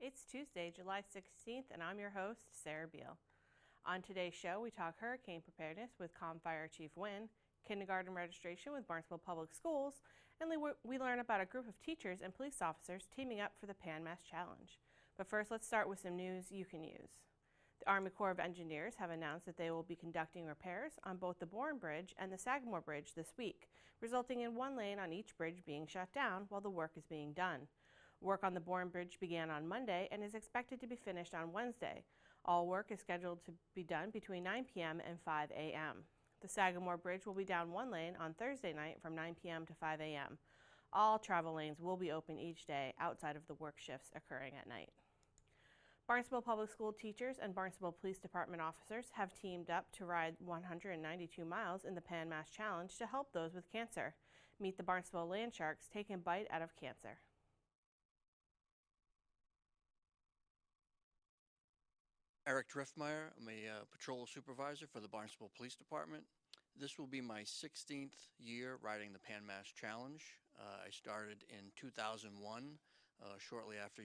It's Tuesday, July 16th, and I'm your host, Sarah Beal. On today's show, we talk hurricane preparedness with COM Fire Chief Wynn, kindergarten registration with Barnstable Public Schools, and we learn about a group of teachers and police officers teaming up for the Pan Mass Challenge. But first, let's start with some news you can use. The Army Corps of Engineers have announced that they will be conducting repairs on both the Bourne Bridge and the Sagamore Bridge this week, resulting in one lane on each bridge being shut down while the work is being done. Work on the Bourne Bridge began on Monday and is expected to be finished on Wednesday. All work is scheduled to be done between 9 p.m. and 5 a.m. The Sagamore Bridge will be down one lane on Thursday night from 9 p.m. to 5 a.m. All travel lanes will be open each day outside of the work shifts occurring at night. Barnstable Public School teachers and Barnstable Police Department officers have teamed up to ride 192 miles in the Pan Mass Challenge to help those with cancer. Meet the Barnstable Land Sharks taking bite out of cancer. Eric Driftmeyer. I'm a patrol supervisor for the Barnstable Police Department. This will be my 16th year riding the Pan Mass Challenge. I started in 2001, shortly after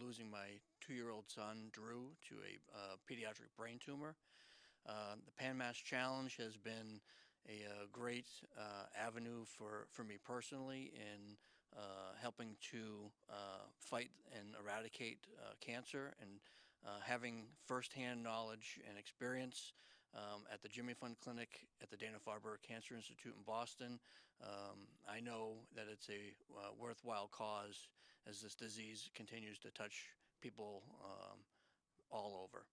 losing my 2-year-old son, Drew, to a pediatric brain tumor. The Pan Mass Challenge has been a great avenue for me personally in helping to fight and eradicate cancer, and having firsthand knowledge and experience at the Jimmy Fund Clinic at the Dana-Farber Cancer Institute in Boston. I know that it's a worthwhile cause as this disease continues to touch people all over.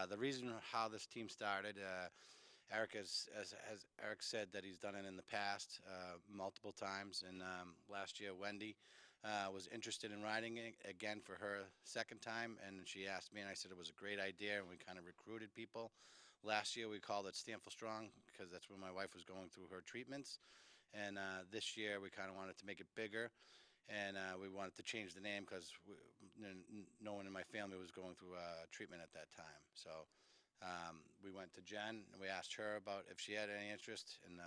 The reason how this team started, Eric has Eric said that he's done it in the past multiple times, and last year Wendy was interested in riding it again for her second time, and she asked me, and I said it was a great idea, and we kind of recruited people. Last year we called it Stand for Strong because that's when my wife was going through her treatments, and this year we kind of wanted to make it bigger, and we wanted to change the name because no one in my family was going through treatment at that time. So we went to Jen and we asked her about if she had any interest, and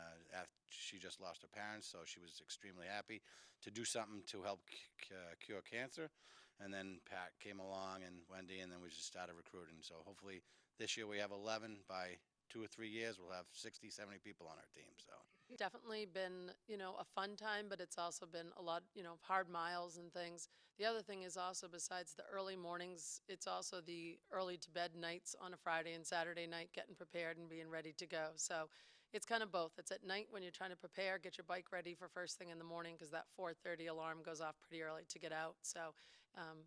she just lost her parents, so she was extremely happy to do something to help cure cancer. And then Pat came along and Wendy, and then we just started recruiting. So hopefully this year we have 11. By 2 or 3 years we'll have 60, 70 people on our team. So Definitely been, a fun time, but it's also been a lot, of hard miles and things. The other thing is also, besides the early mornings, it's also the early to bed nights on a Friday and Saturday night, getting prepared and being ready to go. So it's kind of both. It's at night when you're trying to prepare, get your bike ready for first thing in the morning, because that 4:30 alarm goes off pretty early to get out. So,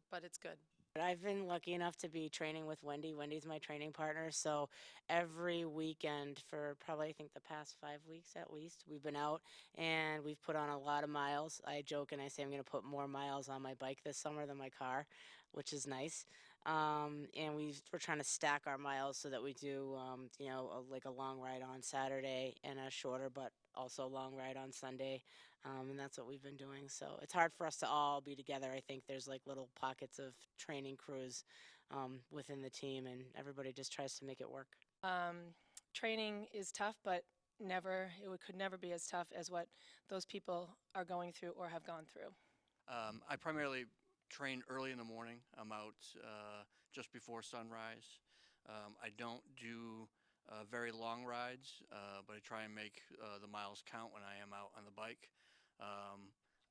but it's good. I've been lucky enough to be training with Wendy. Wendy's my training partner, so every weekend for probably I think the past 5 weeks at least, we've been out and we've put on a lot of miles. I joke and I say I'm going to put more miles on my bike this summer than my car, which is nice. And we're trying to stack our miles so that we do, like a long ride on Saturday and a shorter, but also a long ride on Sunday. And that's what we've been doing. So it's hard for us to all be together. I think there's like little pockets of training crews within the team, and everybody just tries to make it work. Training is tough, but could never be as tough as what those people are going through or have gone through. I primarily train early in the morning. I'm out just before sunrise. I don't do very long rides, but I try and make the miles count when I am out on the bike.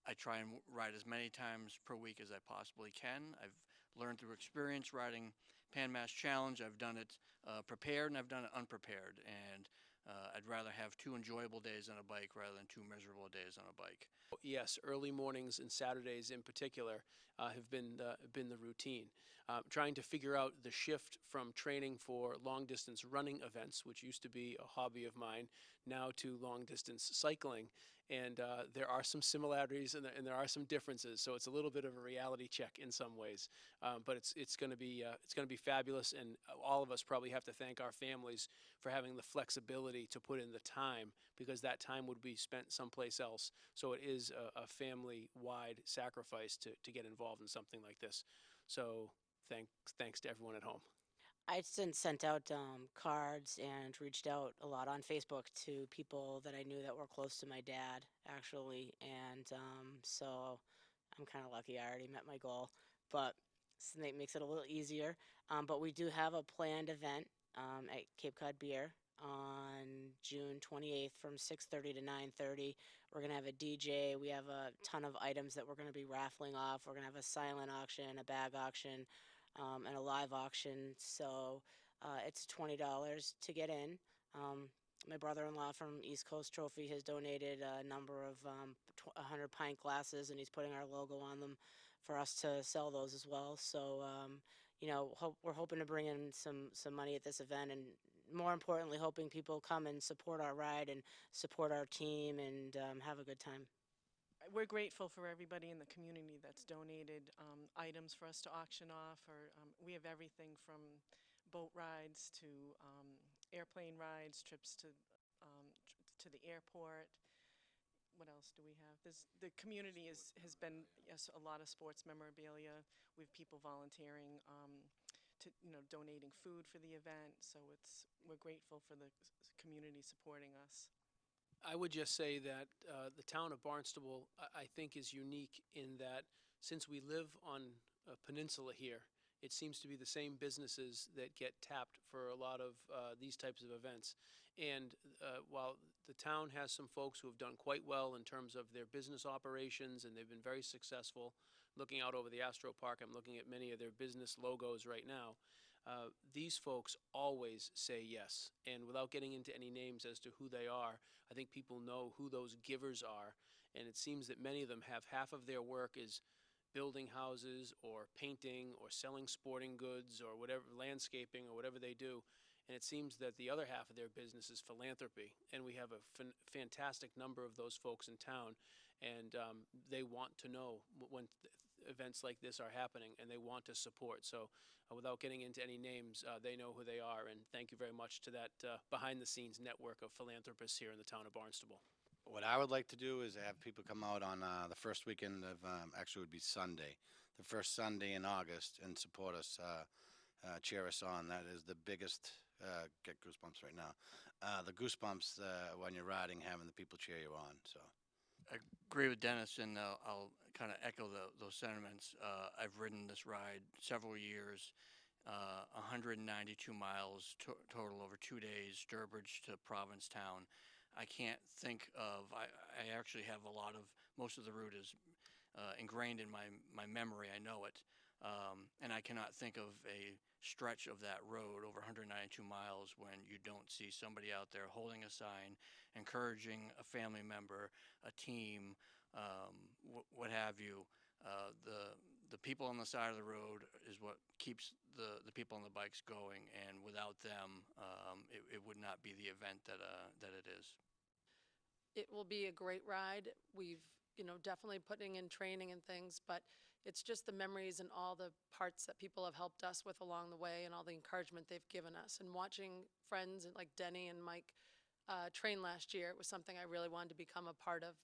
I try and ride as many times per week as I possibly can. I've learned through experience riding Pan Mass Challenge. I've done it prepared and I've done it unprepared, and I'd rather have 2 enjoyable days on a bike rather than 2 miserable days on a bike. Yes, early mornings and Saturdays in particular have been the routine. Trying to figure out the shift from training for long-distance running events, which used to be a hobby of mine, now to long-distance cycling. And there are some similarities and there are some differences. So it's a little bit of a reality check in some ways. But it's going to be fabulous, and all of us probably have to thank our families for having the flexibility to put in the time, because that time would be spent someplace else. So it is a family-wide sacrifice to get involved in something like this. So thanks to everyone at home. I sent out cards and reached out a lot on Facebook to people that I knew that were close to my dad, actually, and so I'm kind of lucky. I already met my goal, but so that makes it a little easier. But we do have a planned event at Cape Cod Beer on June 28th from 6:30 to 9:30. We're going to have a DJ. We have a ton of items that we're going to be raffling off. We're going to have a silent auction, a bag auction, and a live auction. So it's $20 to get in. My brother-in-law from East Coast Trophy has donated a number of 100 pint glasses, and he's putting our logo on them for us to sell those as well. So, we're hoping to bring in some money at this event, and more importantly, hoping people come and support our ride and support our team and have a good time. We're grateful for everybody in the community that's donated items for us to auction off. Or we have everything from boat rides to airplane rides, trips to the airport. What else do we have? The community has been, yes, a lot of sports memorabilia. We have people volunteering to donating food for the event. So we're grateful for the community supporting us. I would just say that the town of Barnstable, I think, is unique in that since we live on a peninsula here, it seems to be the same businesses that get tapped for a lot of these types of events. And while the town has some folks who have done quite well in terms of their business operations, and they've been very successful, looking out over the Astro Park, I'm looking at many of their business logos right now. These folks always say yes. And without getting into any names as to who they are, I think people know who those givers are. And it seems that many of them have half of their work is building houses or painting or selling sporting goods or whatever, landscaping or whatever they do. And it seems that the other half of their business is philanthropy. And we have a fantastic number of those folks in town. And they want to know when events like this are happening, and they want to support. So without getting into any names, they know who they are. And thank you very much to that behind-the-scenes network of philanthropists here in the town of Barnstable. What I would like to do is have people come out on the first weekend of, actually it would be Sunday, the first Sunday in August, and support us, cheer us on. That is the biggest, get goosebumps right now, the goosebumps when you're riding, having the people cheer you on. So I agree with Dennis, and I'll kind of echo those sentiments. I've ridden this ride several years, 192 miles total over 2 days, Sturbridge to Provincetown. I can't think of, I actually have most of the route is ingrained in my memory. I know it. And I cannot think of a stretch of that road over 192 miles when you don't see somebody out there holding a sign, encouraging a family member, a team, what have you. The people on the side of the road is what keeps the people on the bikes going, and without them, it would not be the event that it is. It will be a great ride. We've, definitely putting in training and things, but it's just the memories and all the parts that people have helped us with along the way and all the encouragement they've given us. And watching friends like Denny and Mike train last year, it was something I really wanted to become a part of.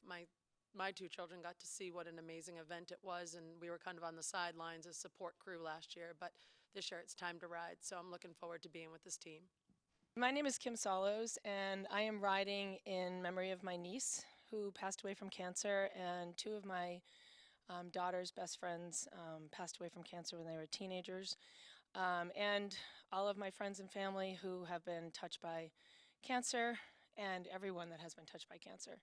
My two children got to see what an amazing event it was, and we were kind of on the sidelines as support crew last year, but this year it's time to ride, so I'm looking forward to being with this team. My name is Kim Salos, and I am riding in memory of my niece who passed away from cancer, and two of my daughter's best friends passed away from cancer when they were teenagers, and all of my friends and family who have been touched by cancer, and everyone that has been touched by cancer.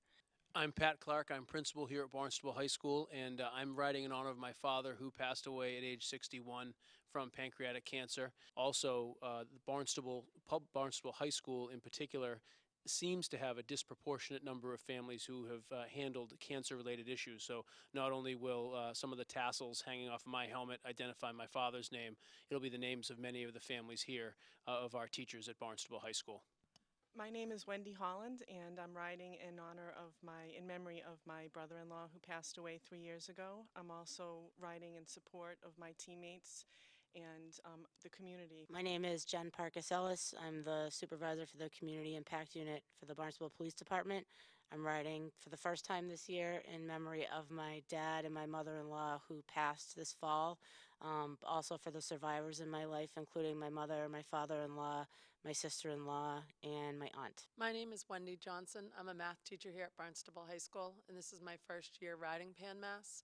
I'm Pat Clark. I'm principal here at Barnstable High School, and I'm riding in honor of my father, who passed away at age 61 from pancreatic cancer. Also, Barnstable High School in particular seems to have a disproportionate number of families who have handled cancer-related issues. So not only will some of the tassels hanging off of my helmet identify my father's name, it'll be the names of many of the families here of our teachers at Barnstable High School. My name is Wendy Holland, and I'm riding in memory of my brother-in-law who passed away 3 years ago. I'm also riding in support of my teammates and the community. My name is Jen Parkas Ellis. I'm the supervisor for the Community Impact Unit for the Barnstable Police Department. I'm riding for the first time this year in memory of my dad and my mother-in-law who passed this fall. Also for the survivors in my life, including my mother, my father-in-law, my sister-in-law, and my aunt. My name is Wendy Johnson. I'm a math teacher here at Barnstable High School, and this is my first year riding Pan Mass.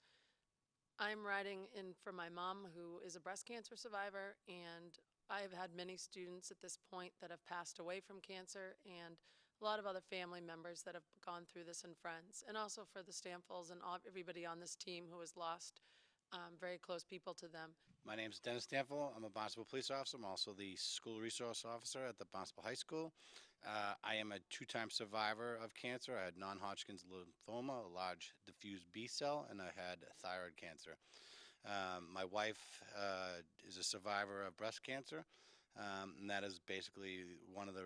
I'm riding in for my mom, who is a breast cancer survivor, and I have had many students at this point that have passed away from cancer, and a lot of other family members that have gone through this, and friends, and also for the Stamfells and everybody on this team who has lost very close people to them. My name is Dennis Stanfield. I'm a Barnstable police officer. I'm also the school resource officer at the Barnstable High School. I am a two-time survivor of cancer. I had non-Hodgkin's lymphoma, a large diffuse B cell, and I had thyroid cancer. My wife is a survivor of breast cancer, and that is basically one of the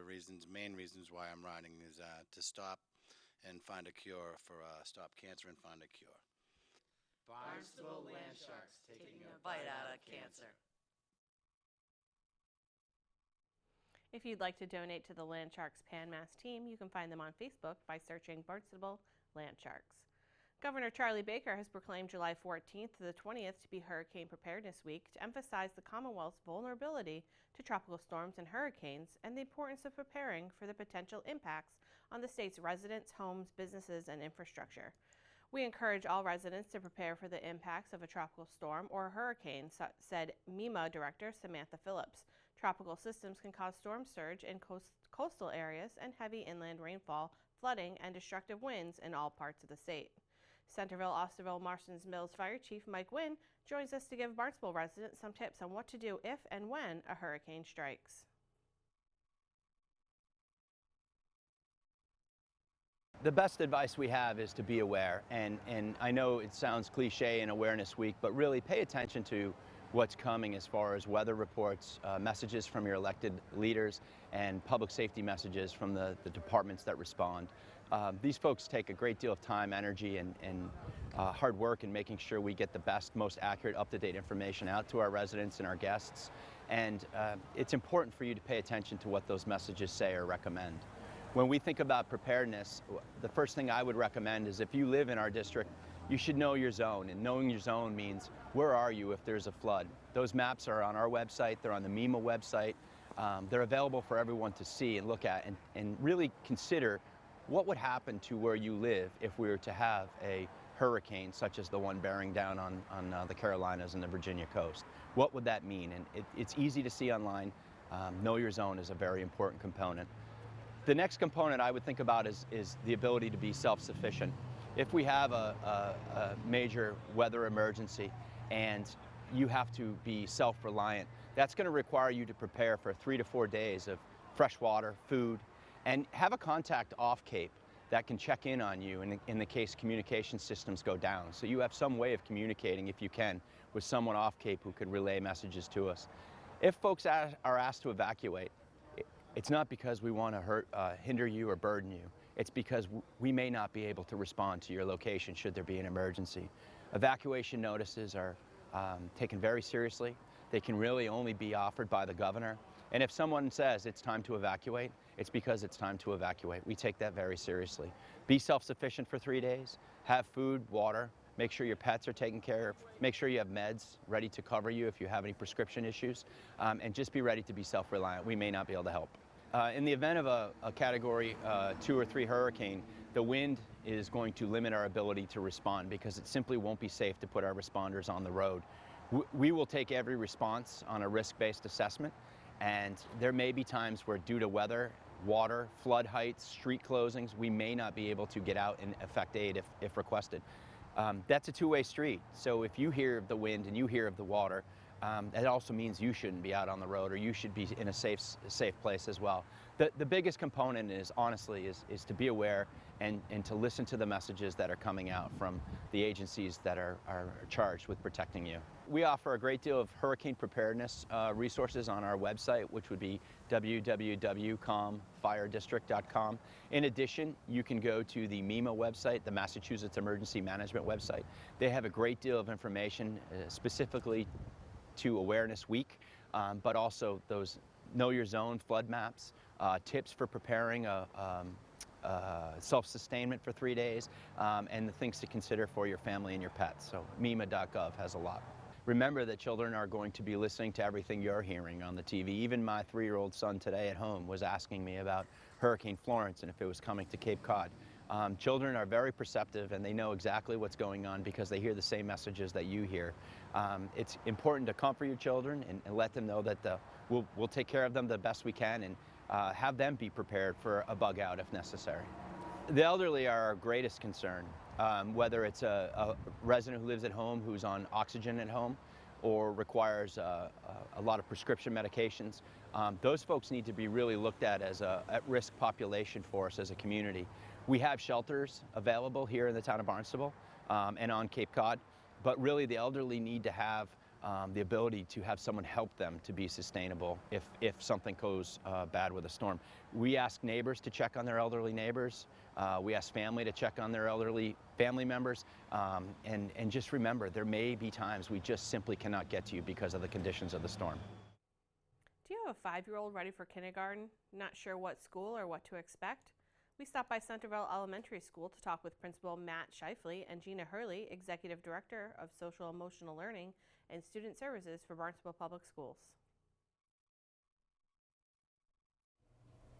main reasons why I'm riding is to stop and find a cure for stop cancer and find a cure. Barnstable Land Sharks taking a bite out of cancer. If you'd like to donate to the Land Sharks Pan Mass team, you can find them on Facebook by searching Barnstable Land Sharks. Governor Charlie Baker has proclaimed July 14th to the 20th to be Hurricane Preparedness Week to emphasize the Commonwealth's vulnerability to tropical storms and hurricanes and the importance of preparing for the potential impacts on the state's residents, homes, businesses, and infrastructure. We encourage all residents to prepare for the impacts of a tropical storm or a hurricane, said MEMA Director Samantha Phillips. Tropical systems can cause storm surge in coastal areas and heavy inland rainfall, flooding, and destructive winds in all parts of the state. Centerville, Osterville, Marston's Mills Fire Chief Mike Wynn joins us to give Barnstable residents some tips on what to do if and when a hurricane strikes. The best advice we have is to be aware, and I know it sounds cliche in Awareness Week, but really pay attention to what's coming as far as weather reports, messages from your elected leaders, and public safety messages from the departments that respond. These folks take a great deal of time, energy, and hard work in making sure we get the best, most accurate, up-to-date information out to our residents and our guests. And it's important for you to pay attention to what those messages say or recommend. When we think about preparedness, the first thing I would recommend is if you live in our district, you should know your zone. And knowing your zone means where are you if there's a flood. Those maps are on our website, they're on the MEMA website. They're available for everyone to see and look at and really consider what would happen to where you live if we were to have a hurricane such as the one bearing down on the Carolinas and the Virginia coast. What would that mean? And it's easy to see online. Know your zone is a very important component. The next component I would think about is the ability to be self-sufficient. If we have a major weather emergency and you have to be self-reliant, that's going to require you to prepare for 3 to 4 days of fresh water, food, and have a contact off Cape that can check in on you in the case communication systems go down. So you have some way of communicating, if you can, with someone off Cape who could relay messages to us. If folks are asked to evacuate, it's not because we want to hinder you or burden you. It's because we may not be able to respond to your location should there be an emergency. Evacuation notices are taken very seriously. They can really only be offered by the governor. And if someone says it's time to evacuate, it's because it's time to evacuate. We take that very seriously. Be self-sufficient for 3 days. Have food, water. Make sure your pets are taken care of. Make sure you have meds ready to cover you if you have any prescription issues. And just be ready to be self-reliant. We may not be able to help. In the event of a Category 2 or 3 hurricane, the wind is going to limit our ability to respond because it simply won't be safe to put our responders on the road. We will take every response on a risk-based assessment, and there may be times where due to weather, water, flood heights, street closings, we may not be able to get out and effect aid if requested. That's a two-way street, so if you hear of the wind and you hear of the water, that also means you shouldn't be out on the road, or you should be in a safe place as well. The biggest component is, honestly, is to be aware and to listen to the messages that are coming out from the agencies that are charged with protecting you. We offer a great deal of hurricane preparedness resources on our website, which would be www.comfiredistrict.com. In addition, you can go to the MEMA website, the Massachusetts Emergency Management website. They have a great deal of information specifically to Awareness Week, but also those Know Your Zone flood maps, tips for preparing self-sustainment for 3 days, and the things to consider for your family and your pets. So MEMA.gov has a lot. Remember that children are going to be listening to everything you're hearing on the TV. Even my 3-year-old son today at home was asking me about Hurricane Florence and if it was coming to Cape Cod. Children are very perceptive and they know exactly what's going on because they hear the same messages that you hear. It's important to comfort your children and let them know that we'll take care of them the best we can and have them be prepared for a bug out if necessary. The elderly are our greatest concern, whether it's a resident who lives at home who's on oxygen at home or requires a lot of prescription medications. Those folks need to be really looked at as a at-risk population for us as a community. We have shelters available here in the town of Barnstable and on Cape Cod, but really the elderly need to have the ability to have someone help them to be sustainable if something goes bad with a storm. We ask neighbors to check on their elderly neighbors. We ask family to check on their elderly family members. And just remember, there may be times we just simply cannot get to you because of the conditions of the storm. Do you have a 5-year-old ready for kindergarten? Not sure what school or what to expect? We stopped by Centerville Elementary School to talk with Principal Matt Shifley and Gina Hurley, Executive Director of Social Emotional Learning and Student Services for Barnstable Public Schools.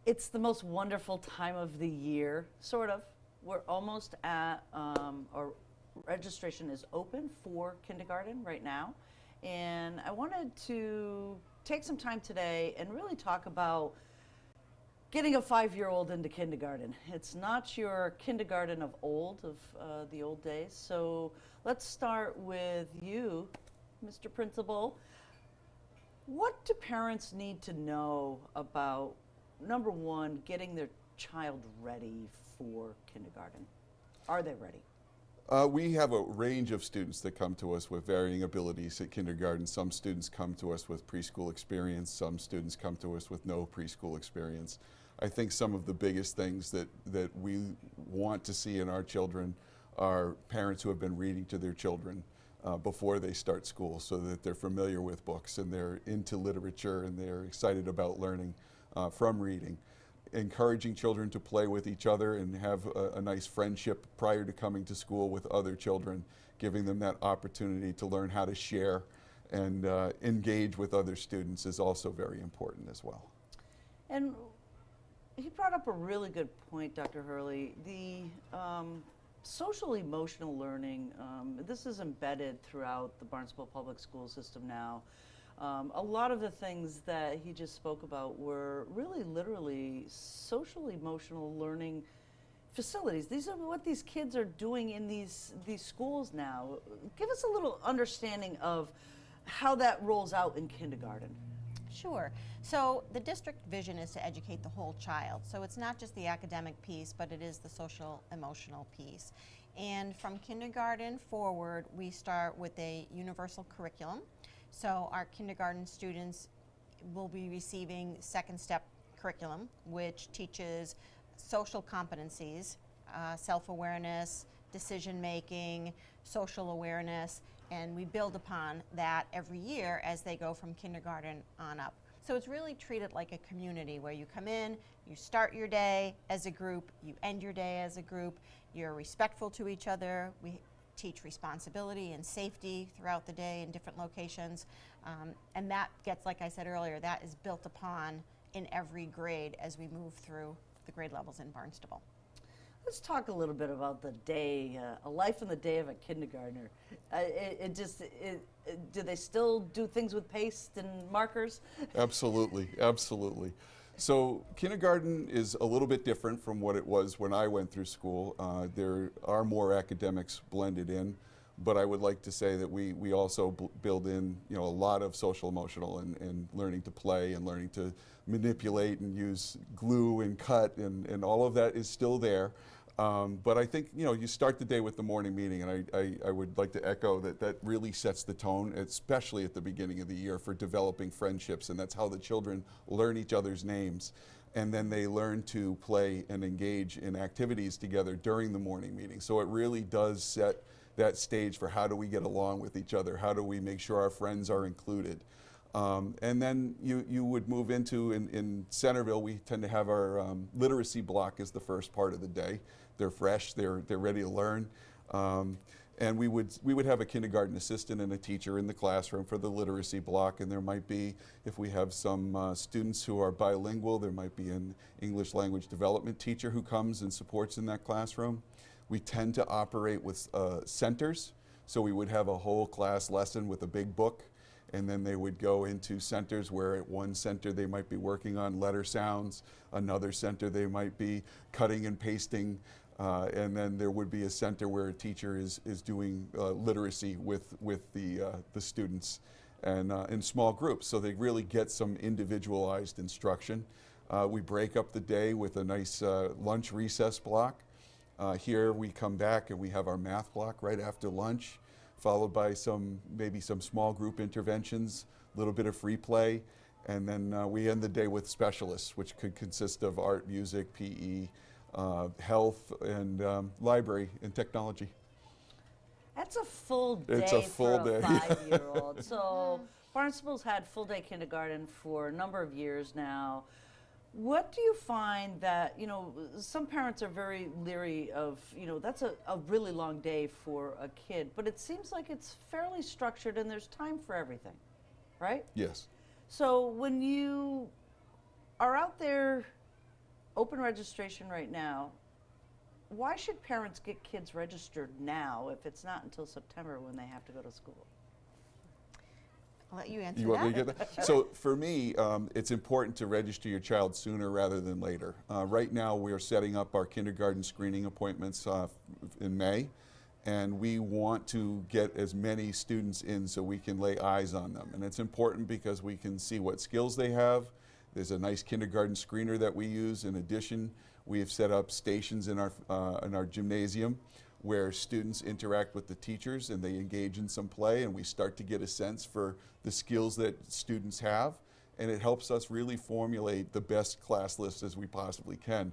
It's the most wonderful time of the year, sort of. We're almost at, our registration is open for kindergarten right now. And I wanted to take some time today and really talk about getting a 5-year-old into kindergarten. It's not your kindergarten of old, of the old days. So let's start with you, Mr. Principal. What do parents need to know about, number one, getting their child ready for kindergarten? Are they ready? We have a range of students that come to us with varying abilities at kindergarten. Some students come to us with preschool experience. Some students come to us with no preschool experience. I think some of the biggest things that we want to see in our children are parents who have been reading to their children before they start school so that they're familiar with books and they're into literature and they're excited about learning from reading. Encouraging children to play with each other and have a nice friendship prior to coming to school with other children, giving them that opportunity to learn how to share and engage with other students is also very important as well. And he brought up a really good point, Dr. Hurley. The social emotional learning, this is embedded throughout the Barnstable Public School system now. A lot of the things that he just spoke about were really literally social emotional learning facilities. These are what these kids are doing in these schools now. Give us a little understanding of how that rolls out in kindergarten. Sure. So the district vision is to educate the whole child. So it's not just the academic piece, but it is the social emotional piece. And from kindergarten forward, we start with a universal curriculum. So our kindergarten students will be receiving second step curriculum, which teaches social competencies, self-awareness, decision-making, social awareness, and we build upon that every year as they go from kindergarten on up. So it's really treated like a community where you come in, you start your day as a group, you end your day as a group, you're respectful to each other. We teach responsibility and safety throughout the day in different locations. And that gets, like I said earlier, that is built upon in every grade as we move through the grade levels in Barnstable. Let's talk a little bit about the day, a life in the day of a kindergartner. Do they still do things with paste and markers? Absolutely, absolutely. So kindergarten is a little bit different from what it was when I went through school. There are more academics blended in, but I would like to say that we also build in a lot of social emotional and learning to play and learning to manipulate and use glue and cut and all of that is still there. But I think you start the day with the morning meeting, and I would like to echo that really sets the tone, especially at the beginning of the year, for developing friendships, and that's how the children learn each other's names, and then they learn to play and engage in activities together during the morning meeting. So it really does set that stage for how do we get along with each other, how do we make sure our friends are included. And then you would move into, in Centerville, we tend to have our literacy block as the first part of the day. They're fresh, they're ready to learn. And we would have a kindergarten assistant and a teacher in the classroom for the literacy block, and there might be, if we have some students who are bilingual, there might be an English language development teacher who comes and supports in that classroom. We tend to operate with centers, so we would have a whole class lesson with a big book, and then they would go into centers where at one center they might be working on letter sounds, another center they might be cutting and pasting, and then there would be a center where a teacher is doing literacy with the students, and in small groups, so they really get some individualized instruction. We break up the day with a nice lunch recess block. Here we come back and we have our math block right after lunch, followed by maybe some small group interventions, a little bit of free play, and then we end the day with specialists, which could consist of art, music, PE, health, and library and technology. That's a full day It's a full for a day. 5-year-old. So Barnstable's had full day kindergarten for a number of years now. What do you find that, some parents are very leery of, that's a really long day for a kid, but it seems like it's fairly structured and there's time for everything, right? Yes. So when you are out there, open registration right now, why should parents get kids registered now if it's not until September when they have to go to school? I'll let you answer You want that. me to get that? So for me, it's important to register your child sooner rather than later. Right now, we are setting up our kindergarten screening appointments in May, and we want to get as many students in so we can lay eyes on them. And it's important because we can see what skills they have. There's a nice kindergarten screener that we use. In addition, we have set up stations in our gymnasium where students interact with the teachers and they engage in some play, and we start to get a sense for the skills that students have, and it helps us really formulate the best class list as we possibly can.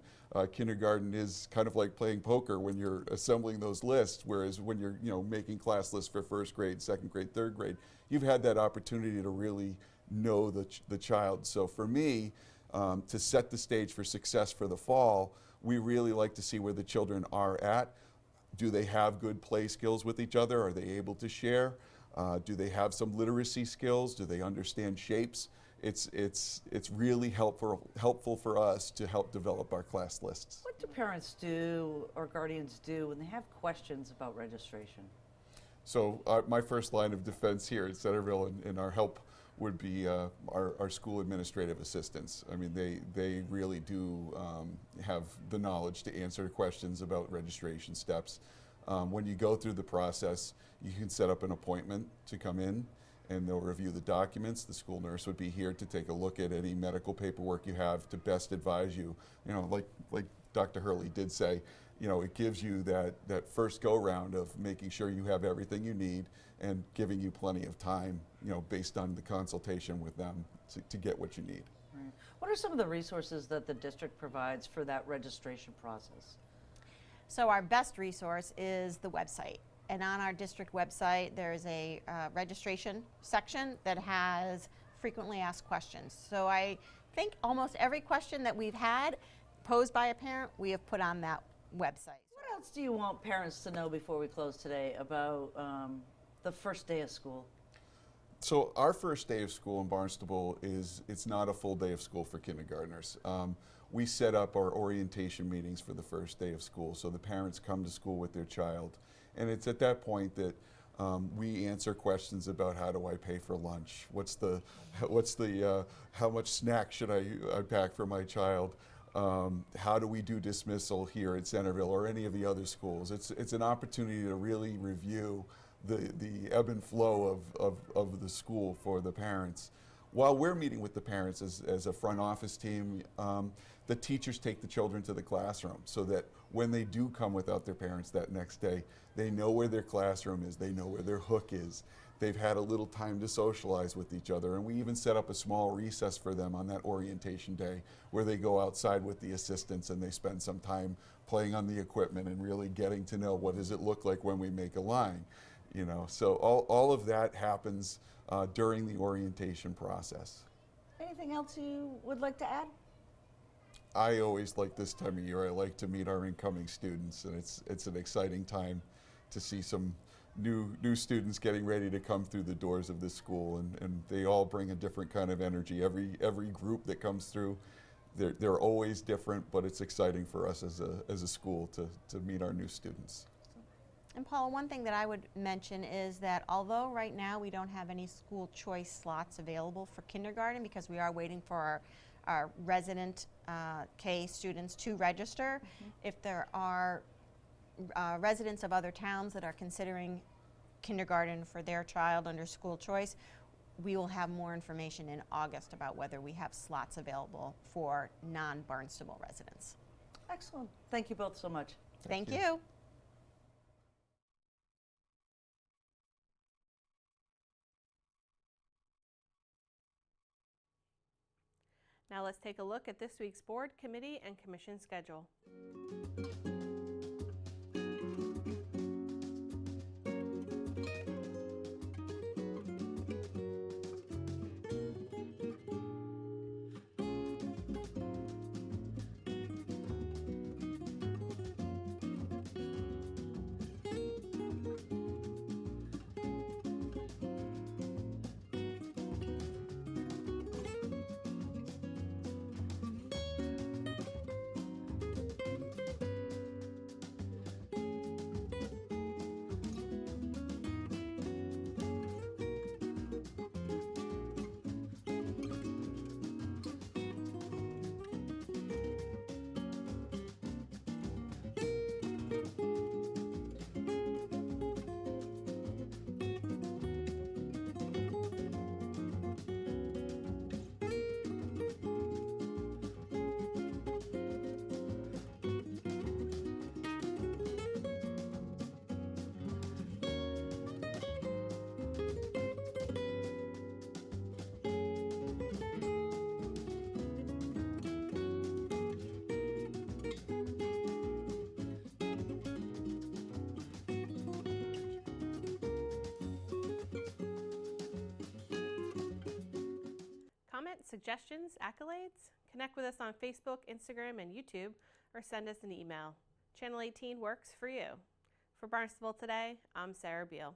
Kindergarten is kind of like playing poker when you're assembling those lists, whereas when you're making class lists for first grade, second grade, third grade, you've had that opportunity to really know the child. So for me, to set the stage for success for the fall, we really like to see where the children are at. Do they have good play skills with each other? Are they able to share? Do they have some literacy skills? Do they understand shapes? It's really helpful for us to help develop our class lists. What do parents do or guardians do when they have questions about registration? So my first line of defense here at Centerville in our help would be our school administrative assistants. I mean, they really do have the knowledge to answer questions about registration steps. When you go through the process, you can set up an appointment to come in, and they'll review the documents. The school nurse would be here to take a look at any medical paperwork you have to best advise you. Like Dr. Hurley did say, it gives you that first go-round of making sure you have everything you need and giving you plenty of time, based on the consultation with them to get what you need. Right. What are some of the resources that the district provides for that registration process? So our best resource is the website. And on our district website, there's a registration section that has frequently asked questions. So I think almost every question that we've had posed by a parent, we have put on that website. What else do you want parents to know before we close today about the first day of school? So our first day of school in Barnstable it's not a full day of school for kindergartners. We set up our orientation meetings for the first day of school, so the parents come to school with their child. And it's at that point that we answer questions about how do I pay for lunch? How much snack should I pack for my child? How do we do dismissal here at Centerville or any of the other schools? It's an opportunity to really review the ebb and flow of the school for the parents. While we're meeting with the parents as a front office team, the teachers take the children to the classroom so that when they do come without their parents that next day, they know where their classroom is, they know where their hook is. They've had a little time to socialize with each other, and we even set up a small recess for them on that orientation day where they go outside with the assistants and they spend some time playing on the equipment and really getting to know what does it look like when we make a line. So all of that happens during the orientation process. Anything else you would like to add? I always like this time of year. I like to meet our incoming students, and it's an exciting time to see some new students getting ready to come through the doors of this school, and they all bring a different kind of energy. Every group that comes through, they're always different, but it's exciting for us as a school to meet our new students. And Paula, one thing that I would mention is that although right now we don't have any school choice slots available for kindergarten because we are waiting for our resident K students to register, if there are residents of other towns that are considering kindergarten for their child under school choice, we will have more information in August about whether we have slots available for non-Barnstable residents. Excellent. Thank you both so much. Thank you. Now let's take a look at this week's board, committee, and commission schedule. Comments, suggestions, accolades? Connect with us on Facebook, Instagram, and YouTube, or send us an email. Channel 18 works for you. For Barnstable Today, I'm Sarah Beal.